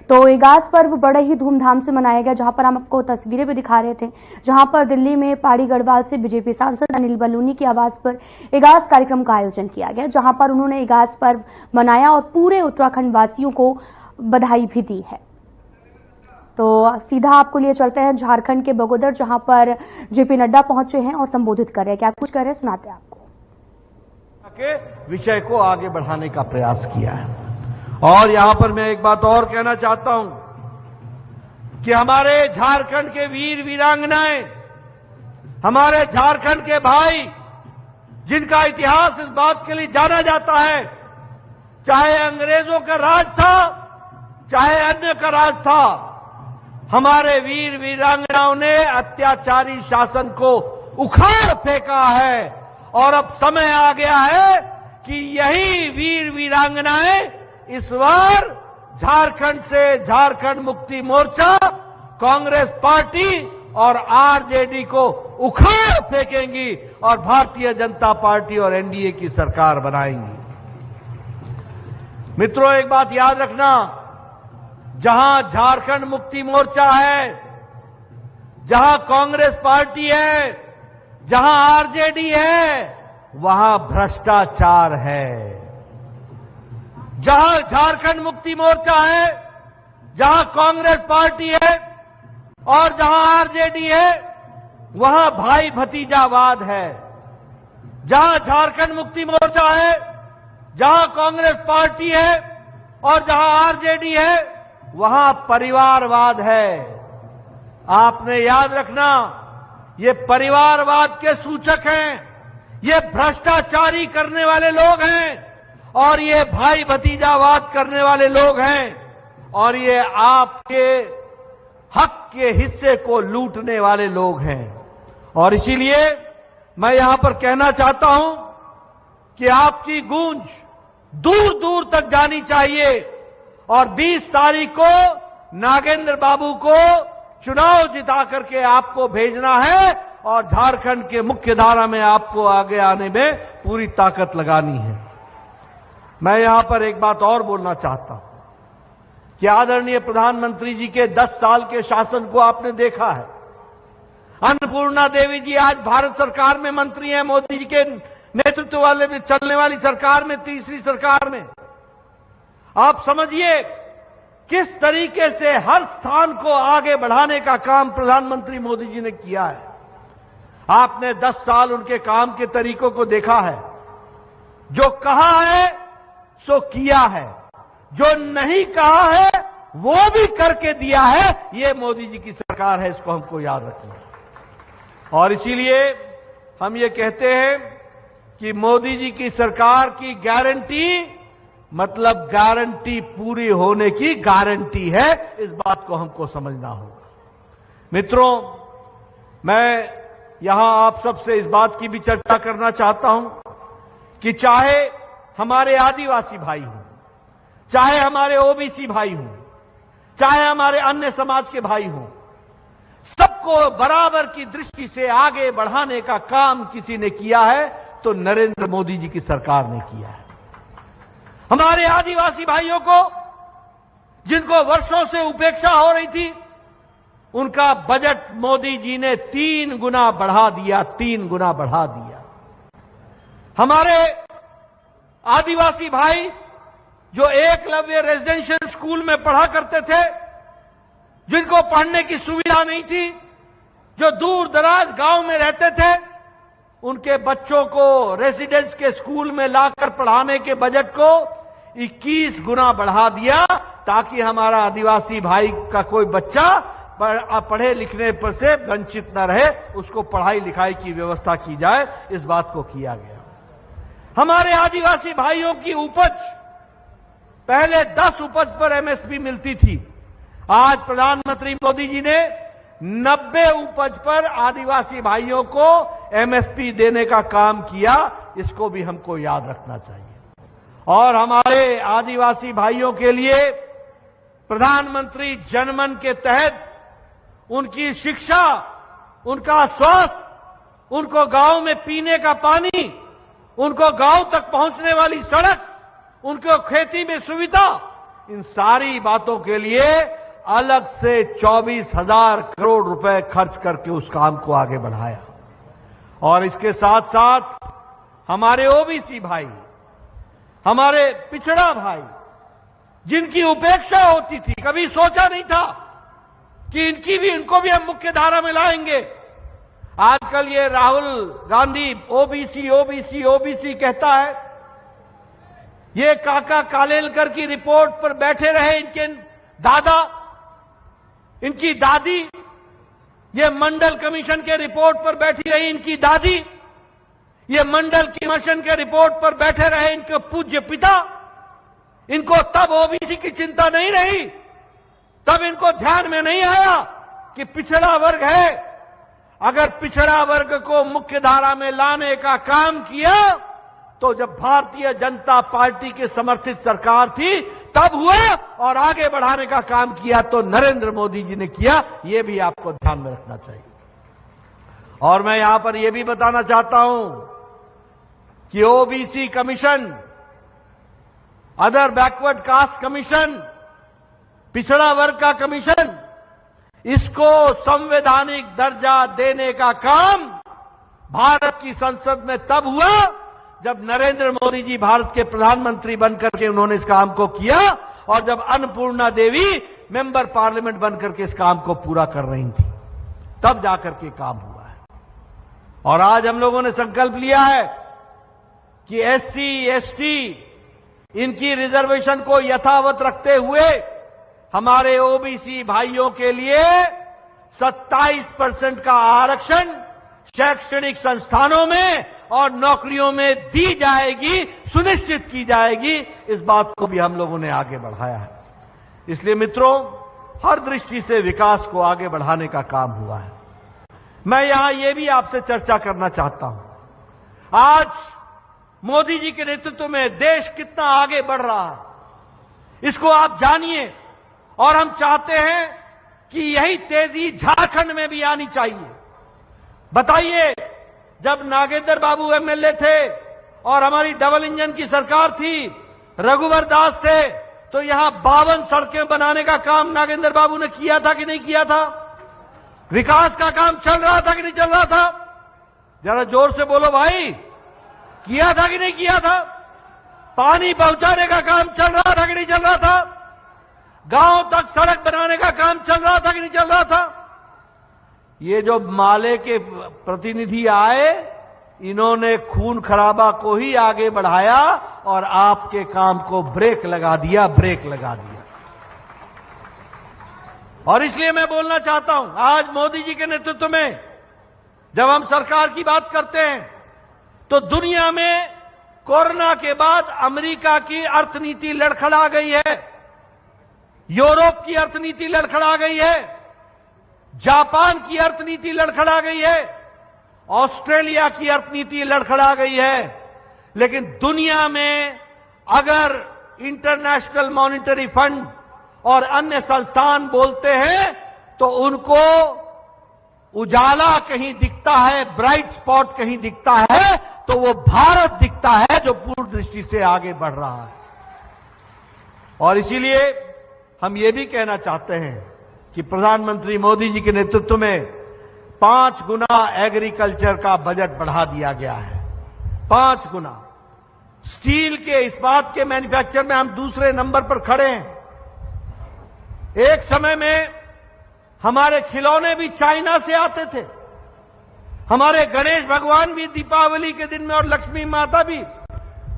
तो इगास पर्व बड़े ही धूमधाम से मनाया गया, जहां पर हम आपको तस्वीरें भी दिखा रहे थे, जहां पर दिल्ली में पाड़ी गढ़वाल से बीजेपी सांसद अनिल बलूनी की आवाज पर इगास कार्यक्रम का आयोजन किया गया, जहां पर उन्होंने इगास पर्व मनाया और पूरे उत्तराखंड वासियों को बधाई भी दी है। तो सीधा आपको लिए चलते हैं झारखंड के बगोदर, जहां पर जेपी नड्डा पहुंचे हैं और संबोधित कर रहे हैं। क्या कुछ कर रहे हैं, सुनाते हैं आपको। के विषय को आगे बढ़ाने का प्रयास किया है। और यहां पर मैं एक बात और कहना चाहता हूं कि हमारे झारखंड के वीर वीरांगनाएं, हमारे झारखंड के भाई, जिनका इतिहास इस बात के लिए जाना जाता है, चाहे अंग्रेजों का राज था, चाहे अन्य का राज था, हमारे वीर वीरांगनाओं ने अत्याचारी शासन को उखाड़ फेंका है। और अब समय आ गया है कि यही वीर वीरांगनाएं इस बार झारखंड से झारखंड मुक्ति मोर्चा, कांग्रेस पार्टी और आरजेडी को उखाड़ फेंकेंगी और भारतीय जनता पार्टी और एनडीए की सरकार बनाएंगी। मित्रों, एक बात याद रखना, जहां झारखंड मुक्ति मोर्चा है, जहां कांग्रेस पार्टी है, जहां आरजेडी है, वहां भ्रष्टाचार है। जहां झारखंड मुक्ति मोर्चा है, जहां कांग्रेस पार्टी है और जहां आरजेडी है, वहां भाई भतीजावाद है। जहां झारखंड मुक्ति मोर्चा है, जहां कांग्रेस पार्टी है और जहां आरजेडी है, वहां परिवारवाद है। आपने याद रखना, ये परिवारवाद के सूचक हैं, ये भ्रष्टाचारी करने वाले लोग हैं और ये भाई भतीजावाद करने वाले लोग हैं और ये आपके हक के हिस्से को लूटने वाले लोग हैं। और इसीलिए मैं यहां पर कहना चाहता हूं कि आपकी गूंज दूर दूर तक जानी चाहिए और 20 तारीख को नागेंद्र बाबू को चुनाव जिता करके आपको भेजना है और झारखंड के मुख्य धारा में आपको आगे आने में पूरी ताकत लगानी है। मैं यहां पर एक बात और बोलना चाहता हूं कि आदरणीय प्रधानमंत्री जी के 10 साल के शासन को आपने देखा है। अन्नपूर्णा देवी जी आज भारत सरकार में मंत्री हैं, मोदी जी के नेतृत्व वाले में चलने वाली सरकार में, तीसरी सरकार में। आप समझिए किस तरीके से हर स्थान को आगे बढ़ाने का काम प्रधानमंत्री मोदी जी ने किया है। आपने 10 साल उनके काम के तरीकों को देखा है। जो कहा है सो किया है, जो नहीं कहा है वो भी करके दिया है। ये मोदी जी की सरकार है, इसको हमको याद रखना। और इसीलिए हम ये कहते हैं कि मोदी जी की सरकार की गारंटी मतलब गारंटी पूरी होने की गारंटी है। इस बात को हमको समझना होगा। मित्रों, मैं यहां आप सबसे इस बात की भी चर्चा करना चाहता हूं कि चाहे हमारे आदिवासी भाई हों, चाहे हमारे ओबीसी भाई हों, चाहे हमारे अन्य समाज के भाई हों, सबको बराबर की दृष्टि से आगे बढ़ाने का काम किसी ने किया है तो नरेंद्र मोदी जी की सरकार ने किया है। हमारे आदिवासी भाइयों को, जिनको वर्षों से उपेक्षा हो रही थी, उनका बजट मोदी जी ने 3 गुना बढ़ा दिया, 3 गुना बढ़ा दिया। हमारे आदिवासी भाई जो एकलव्य रेजिडेंशियल स्कूल में पढ़ा करते थे, जिनको पढ़ने की सुविधा नहीं थी, जो दूर दराज गांव में रहते थे, उनके बच्चों को रेसिडेंस के स्कूल में लाकर पढ़ाने के बजट को 21 गुना बढ़ा दिया, ताकि हमारा आदिवासी भाई का कोई बच्चा पढ़े लिखने पर से वंचित न रहे, उसको पढ़ाई लिखाई की व्यवस्था की जाए। इस बात को किया गया। हमारे आदिवासी भाइयों की उपज पहले 10 उपज पर एमएसपी मिलती थी, आज प्रधानमंत्री मोदी जी ने 90 उपज पर आदिवासी भाइयों को एमएसपी देने का काम किया। इसको भी हमको याद रखना चाहिए। और हमारे आदिवासी भाइयों के लिए प्रधानमंत्री जनमन के तहत उनकी शिक्षा, उनका स्वास्थ्य, उनको गांव में पीने का पानी, उनको गांव तक पहुंचने वाली सड़क, उनको खेती में सुविधा, इन सारी बातों के लिए अलग से 24,000 करोड़ रुपए खर्च करके उस काम को आगे बढ़ाया। और इसके साथ साथ हमारे ओबीसी भाई, हमारे पिछड़ा भाई, जिनकी उपेक्षा होती थी, कभी सोचा नहीं था कि इनको भी हम मुख्य धारा में लाएंगे। आजकल ये Rahul Gandhi OBC OBC OBC कहता है। ये काका कालेलकर की रिपोर्ट पर बैठे रहे इनके दादा, इनकी दादी, ये मंडल कमीशन के रिपोर्ट पर बैठी रही इनकी दादी, ये मंडल कमीशन के रिपोर्ट पर बैठे रहे इनके पूज्य पिता। इनको तब ओबीसी की चिंता नहीं रही, तब इनको ध्यान में नहीं आया कि पिछड़ा वर्ग है। अगर पिछड़ा वर्ग को मुख्य धारा में लाने का काम किया तो जब भारतीय जनता पार्टी की समर्थित सरकार थी तब हुआ, और आगे बढ़ाने का काम किया तो नरेंद्र मोदी जी ने किया। यह भी आपको ध्यान में रखना चाहिए। और मैं यहां पर यह भी बताना चाहता हूं कि OBC commission, other backward caste commission, पिछड़ा वर्ग का कमीशन, इसको संवैधानिक दर्जा देने का काम भारत की संसद में तब हुआ जब नरेंद्र मोदी जी भारत के प्रधानमंत्री बनकर के उन्होंने इस काम को किया, और जब अन्नपूर्णा देवी मेंबर पार्लियामेंट बनकर के इस काम को पूरा कर रही थी, तब जाकर के काम हुआ है। और आज हम लोगों ने संकल्प लिया है कि एससी एसटी इनकी रिजर्वेशन को यथावत रखते हुए हमारे ओबीसी भाइयों के लिए 27% का आरक्षण शैक्षणिक संस्थानों में और नौकरियों में दी जाएगी, सुनिश्चित की जाएगी। इस बात को भी हम लोगों ने आगे बढ़ाया है। इसलिए मित्रों, हर दृष्टि से विकास को आगे बढ़ाने का काम हुआ है। मैं यहां यह भी आपसे चर्चा करना चाहता हूं, आज मोदी जी के नेतृत्व में देश कितना आगे बढ़ रहा है, इसको आप जानिए। और हम चाहते हैं कि यही तेजी झारखंड में भी आनी चाहिए। बताइए, जब नागेंद्र बाबू एमएलए थे और हमारी डबल इंजन की सरकार थी, रघुवर दास थे, तो यहां 52 सड़कें बनाने का काम नागेंद्र बाबू ने किया था कि नहीं किया था? विकास का काम चल रहा था कि नहीं चल रहा था? जरा जोर से बोलो भाई, किया था कि नहीं किया था? पानी पहुंचाने का काम चल रहा था कि नहीं चल रहा था? गांव तक सड़क बनाने का काम चल रहा था कि नहीं चल रहा था? ये जो माले के प्रतिनिधि आए, इन्होंने खून खराबा को ही आगे बढ़ाया और आपके काम को ब्रेक लगा दिया। और इसलिए मैं बोलना चाहता हूं, आज मोदी जी के नेतृत्व में जब हम सरकार की बात करते हैं तो दुनिया में कोरोना के बाद अमेरिका की अर्थनीति लड़खड़ा गई है, यूरोप की अर्थनीति लड़खड़ा गई है, जापान की अर्थनीति लड़खड़ा गई है, ऑस्ट्रेलिया की अर्थनीति लड़खड़ा गई है। लेकिन दुनिया में अगर इंटरनेशनल मॉनिटरी फंड और अन्य संस्थान बोलते हैं तो उनको उजाला कहीं दिखता है, ब्राइट स्पॉट कहीं दिखता है, तो वो भारत दिखता है जो पूर्ण दृष्टि से आगे बढ़ रहा है। और इसीलिए हम ये भी कहना चाहते हैं कि प्रधानमंत्री मोदी जी के नेतृत्व में 5 गुना एग्रीकल्चर का बजट बढ़ा दिया गया है। 5 गुना। स्टील के, इस्पात के मैन्युफैक्चर में हम दूसरे नंबर पर खड़े हैं। एक समय में हमारे खिलौने भी चाइना से आते थे, हमारे गणेश भगवान भी दीपावली के दिन में और लक्ष्मी माता भी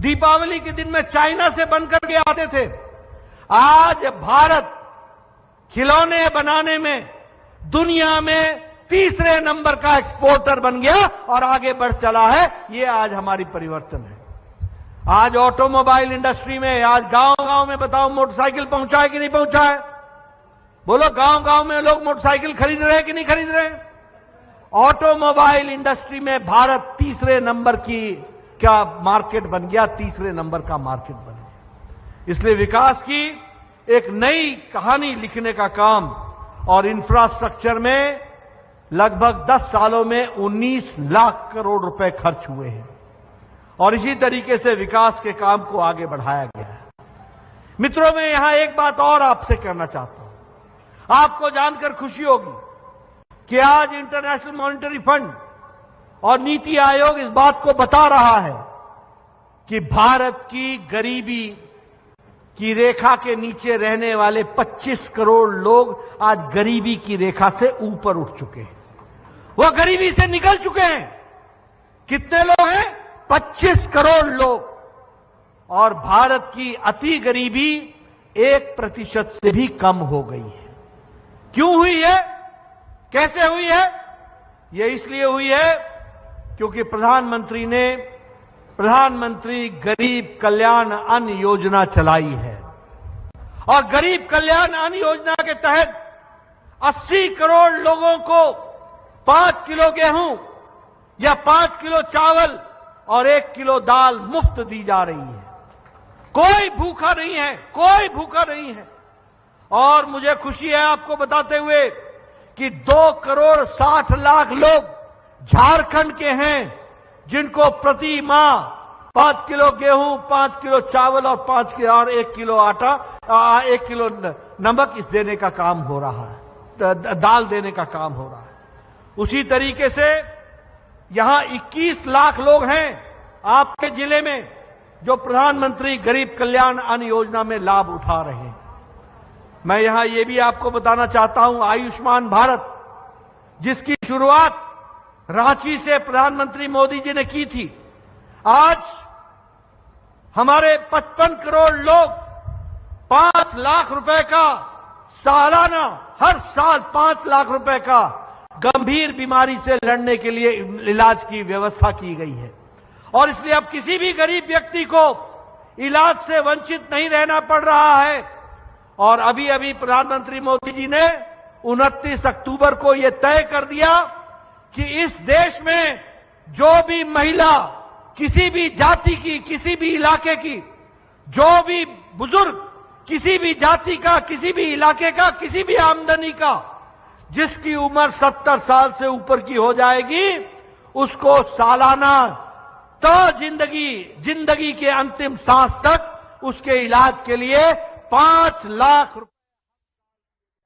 दीपावली के दिन में चाइना से बनकर के आते थे। आज भारत खिलौने बनाने में दुनिया में तीसरे नंबर का एक्सपोर्टर बन गया और आगे बढ़ चला है। ये आज हमारी परिवर्तन है। आज ऑटोमोबाइल इंडस्ट्री में, आज गांव-गांव में बताओ मोटरसाइकिल पहुंचा है कि नहीं पहुंचा है? बोलो, गांव-गांव में लोग मोटरसाइकिल खरीद रहे हैं कि नहीं खरीद रहे हैं? ऑटोमोबाइल इंडस्ट्री में भारत तीसरे नंबर का मार्केट बन गया, तीसरे नंबर का मार्केट बन गया। इसलिए विकास की एक नई कहानी लिखने का काम, और इंफ्रास्ट्रक्चर में लगभग 10 सालों में 19 लाख करोड़ रुपए खर्च हुए हैं। और इसी तरीके से विकास के काम को आगे बढ़ाया गया है। मित्रों, मैं यहां एक बात और आपसे कहना चाहता हूं। आपको जानकर खुशी होगी कि आज इंटरनेशनल मॉनिटरी फंड और नीति आयोग इस बात को बता रहा है कि भारत की गरीबी की रेखा के नीचे रहने वाले 25 करोड़ लोग आज गरीबी की रेखा से ऊपर उठ चुके हैं। वो गरीबी से निकल चुके हैं। कितने लोग हैं? 25 करोड़ लोग। और भारत की अति गरीबी 1% से भी कम हो गई है। क्यों हुई है? कैसे हुई है? यह इसलिए हुई है क्योंकि प्रधानमंत्री ने प्रधानमंत्री गरीब कल्याण अन्न योजना चलाई है। और गरीब कल्याण अन्न योजना के तहत 80 करोड़ लोगों को 5 किलो गेहूं या 5 किलो चावल और 1 किलो दाल मुफ्त दी जा रही है। कोई भूखा नहीं है, कोई भूखा नहीं है। और मुझे खुशी है आपको बताते हुए कि 2 करोड़ 60 लाख लोग झारखंड के हैं जिनको प्रति माह 5 किलो गेहूं, 5 किलो चावल और 1 किलो आटा, 1 किलो नमक इस देने का काम हो रहा है, दाल देने का काम हो रहा है। उसी तरीके से यहां 21 लाख लोग हैं आपके जिले में जो प्रधानमंत्री गरीब कल्याण अन्न योजना में लाभ उठा रहे हैं। मैं यहां यह भी आपको बताना चाहता हूं, आयुष्मान भारत जिसकी शुरुआत रांची से प्रधानमंत्री मोदी जी ने की थी, आज हमारे 55 करोड़ लोग 5 लाख रुपए का सालाना, हर साल 5 लाख रुपए का गंभीर बीमारी से लड़ने के लिए इलाज की व्यवस्था की गई है। और इसलिए अब किसी भी गरीब व्यक्ति को इलाज से वंचित नहीं रहना पड़ रहा है। और अभी अभी प्रधानमंत्री मोदी जी ने 29 अक्टूबर को यह तय कर दिया कि इस देश में जो भी महिला किसी भी जाति की, किसी भी इलाके की, जो भी बुजुर्ग किसी भी जाति का, किसी भी इलाके का, किसी भी आमदनी का, जिसकी उम्र 70 साल से ऊपर की हो जाएगी, उसको सालाना तो जिंदगी के अंतिम सांस तक उसके इलाज के लिए 5 लाख रुपए